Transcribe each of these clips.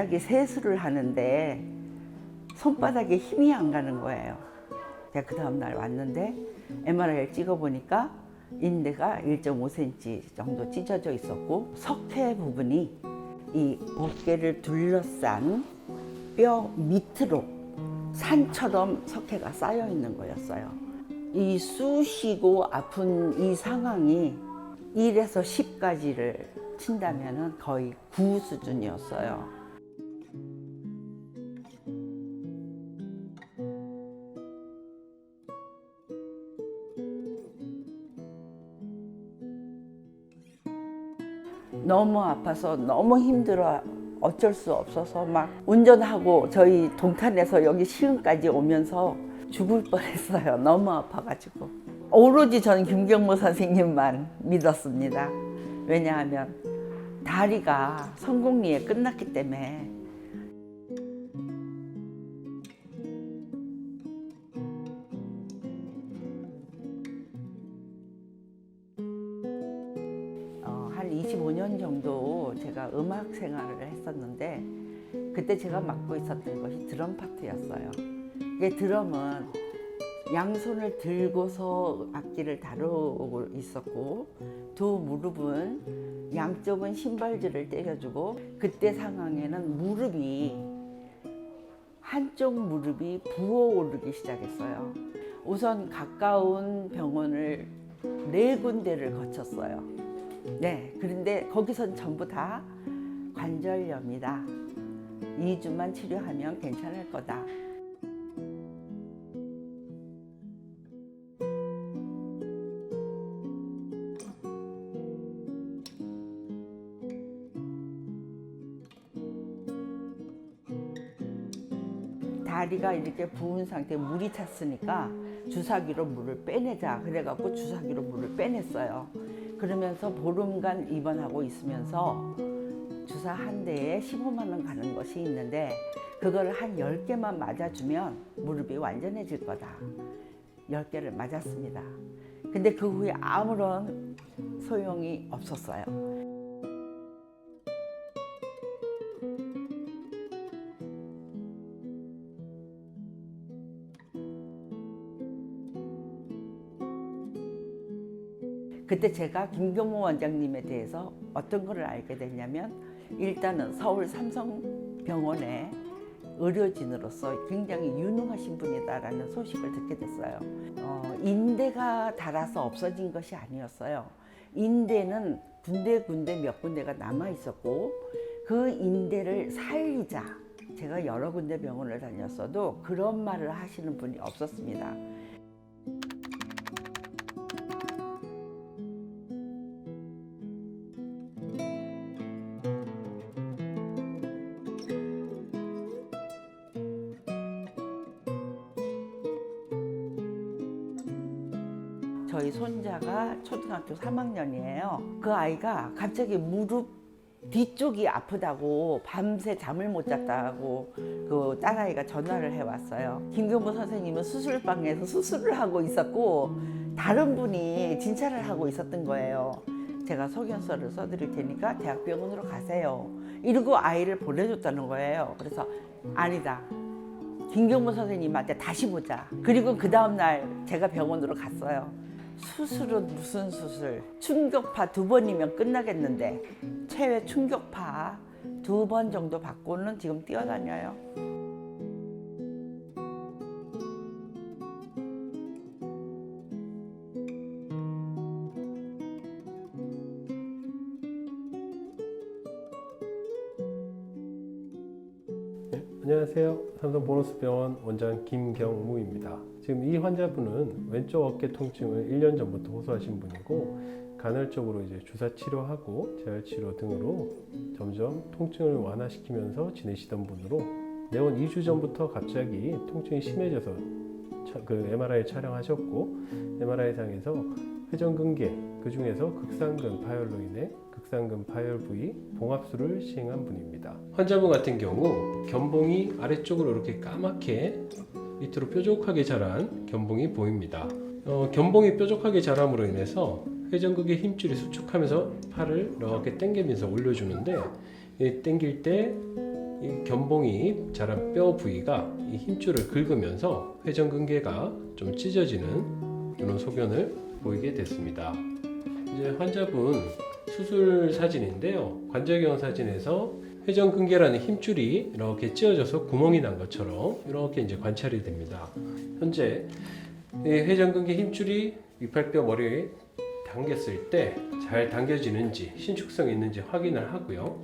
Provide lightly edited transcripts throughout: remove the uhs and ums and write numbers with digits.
손바닥에 세수를 하는데 손바닥에 힘이 안 가는 거예요. 제가 그 다음날 왔는데 MRI를 찍어보니까 인대가 1.5cm 정도 찢어져 있었고 석회 부분이 이 어깨를 둘러싼 뼈 밑으로 산처럼 석회가 쌓여 있는 거였어요. 이 쑤시고 아픈 이 상황이 1에서 10까지를 친다면 거의 9 수준이었어요. 너무 아파서 너무 힘들어 어쩔 수 없어서 막 운전하고 저희 동탄에서 여기 시흥까지 오면서 죽을 뻔했어요. 너무 아파가지고. 오로지 저는 김경무 선생님만 믿었습니다. 왜냐하면 다리가 성공리에 끝났기 때문에. 한 25년 정도 제가 음악 생활을 했었는데 그때 제가 맡고 있었던 것이 드럼 파트였어요. 이게 드럼은 양손을 들고서 악기를 다루고 있었고 두 무릎은 양쪽은 심발질을 때려주고 그때 상황에는 한쪽 무릎이 부어오르기 시작했어요. 우선 가까운 병원을 4군데를 거쳤어요. 네, 그런데 거기선 전부 다 관절염이다. 2주만 치료하면 괜찮을 거다. 다리가 이렇게 부은 상태에 물이 찼으니까 주사기로 물을 빼내자 그래갖고 주사기로 물을 빼냈어요. 그러면서 보름간 입원하고 있으면서 주사 한 대에 15만 원 가는 것이 있는데 그걸 한 10개만 맞아주면 무릎이 완전해질 거다. 10개를 맞았습니다. 근데 그 후에 아무런 소용이 없었어요. 그때 제가 김경무 원장님에 대해서 어떤 걸 알게 됐냐면 일단은 서울 삼성병원의 의료진으로서 굉장히 유능하신 분이다라는 소식을 듣게 됐어요. 인대가 닳아서 없어진 것이 아니었어요. 인대는 군데 몇 군데가 남아 있었고 그 인대를 살리자. 제가 여러 군데 병원을 다녔어도 그런 말을 하시는 분이 없었습니다. 저희 손자가 초등학교 3학년이에요. 그 아이가 갑자기 무릎 뒤쪽이 아프다고 밤새 잠을 못 잤다고 그 딸아이가 전화를 해왔어요. 김경무 선생님은 수술방에서 수술을 하고 있었고 다른 분이 진찰을 하고 있었던 거예요. 제가 소견서를 써드릴 테니까 대학병원으로 가세요. 이러고 아이를 보내줬다는 거예요. 그래서 아니다. 김경무 선생님한테 다시 보자. 그리고 그 다음날 제가 병원으로 갔어요. 수술은 무슨 수술? 충격파 2번이면 끝나겠는데 체외 충격파 2번 정도 받고는 지금 뛰어다녀요. 네, 안녕하세요. 삼성보너스병원 원장 김경무입니다. 지금 이 환자분은 왼쪽 어깨 통증을 1년 전부터 호소하신 분이고 간헐적으로 이제 주사 치료하고 재활 치료 등으로 점점 통증을 완화시키면서 지내시던 분으로 내원 2주 전부터 갑자기 통증이 심해져서 그 MRI 촬영하셨고 MRI상에서 회전근개 그 중에서 극상근 파열로 인해 극상근 파열 부위 봉합술을 시행한 분입니다. 환자분 같은 경우 견봉이 아래쪽으로 이렇게 까맣게 밑으로 뾰족하게 자란 견봉이 보입니다. 견봉이 뾰족하게 자람으로 인해서 회전근개 힘줄이 수축하면서 팔을 이렇게 당기면서 올려주는데 당길 때 이 견봉이 자란 뼈 부위가 이 힘줄을 긁으면서 회전근개가 좀 찢어지는 이런 소견을 보이게 됐습니다. 이제 환자분 수술 사진인데요. 관절경 사진에서 회전근개라는 힘줄이 이렇게 찢어져서 구멍이 난 것처럼 이렇게 이제 관찰이 됩니다. 현재 이 회전근개 힘줄이 위팔뼈 머리에 당겼을 때 잘 당겨지는지 신축성이 있는지 확인을 하고요.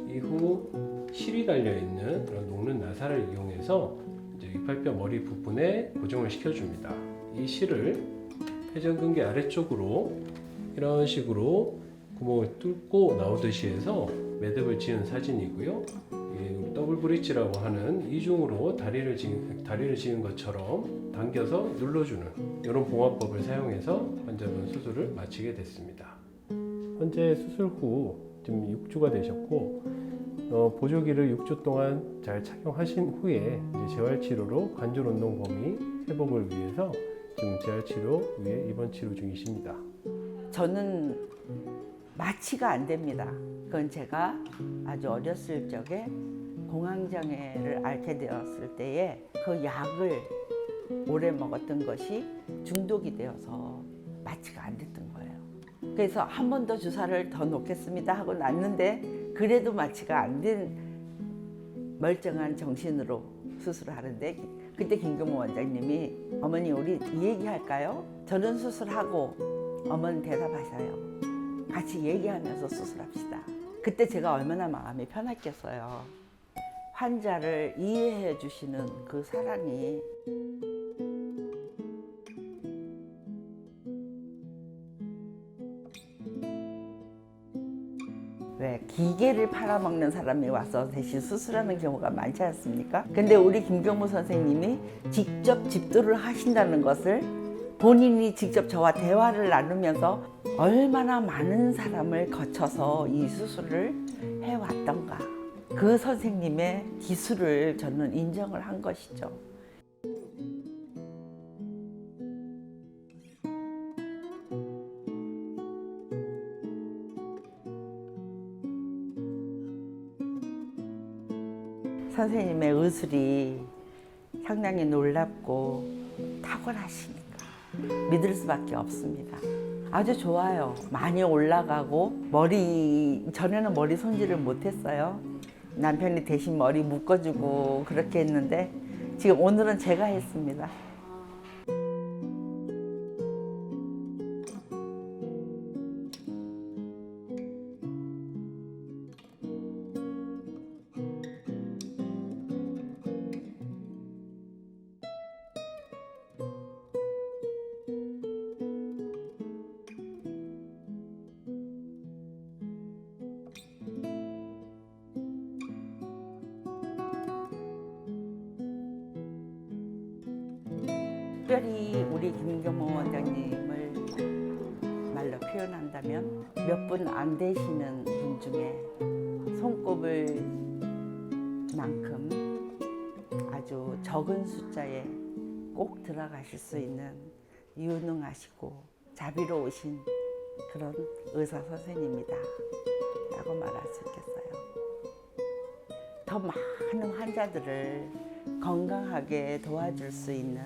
이후 실이 달려 있는 그런 녹는 나사를 이용해서 이제 위팔뼈 머리 부분에 고정을 시켜줍니다. 이 실을 회전근개 아래쪽으로 이런 식으로 구멍을 뚫고 나오듯이 해서 매듭을 지은 사진이고요. 이 더블 브릿지라고 하는 이중으로 다리를 지은 것처럼 당겨서 눌러주는 이런 봉합법을 사용해서 환자분 수술을 마치게 됐습니다. 현재 수술 후 지금 6주가 되셨고 보조기를 6주 동안 잘 착용하신 후에 이제 재활치료로 관절 운동 범위 회복을 위해서 지금 재활치료 위에 입원 치료 중이십니다. 저는 마취가 안 됩니다. 그건 제가 아주 어렸을 적에 공황장애를 앓게 되었을 때에 그 약을 오래 먹었던 것이 중독이 되어서 마취가 안 됐던 거예요. 그래서 한 번 더 주사를 더 놓겠습니다 하고 놨는데 그래도 마취가 안 된 멀쩡한 정신으로 수술을 하는데 그때 김경무 원장님이 어머니 우리 이 얘기할까요? 저는 수술하고 어머니 대답하셔요. 같이 얘기하면서 수술합시다. 그때 제가 얼마나 마음이 편했겠어요. 환자를 이해해 주시는 그 사랑이 왜 기계를 팔아먹는 사람이 와서 대신 수술하는 경우가 많지 않습니까? 근데 우리 김경무 선생님이 직접 집도를 하신다는 것을 본인이 직접 저와 대화를 나누면서 얼마나 많은 사람을 거쳐서 이 수술을 해왔던가 그 선생님의 기술을 저는 인정을 한 것이죠. 선생님의 의술이 상당히 놀랍고 탁월하시니까 믿을 수밖에 없습니다. 아주 좋아요. 많이 올라가고 전에는 머리 손질을 못했어요. 남편이 대신 머리 묶어주고 그렇게 했는데 지금 오늘은 제가 했습니다. 특별히 우리 김경무 원장님을 말로 표현한다면 몇 분 안 되시는 분 중에 손꼽을 만큼 아주 적은 숫자에 꼭 들어가실 수 있는 유능하시고 자비로우신 그런 의사 선생님이다 라고 말할 수 있겠어요. 더 많은 환자들을 건강하게 도와줄 수 있는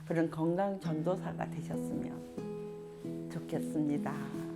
그런 건강 전도사가 되셨으면 좋겠습니다.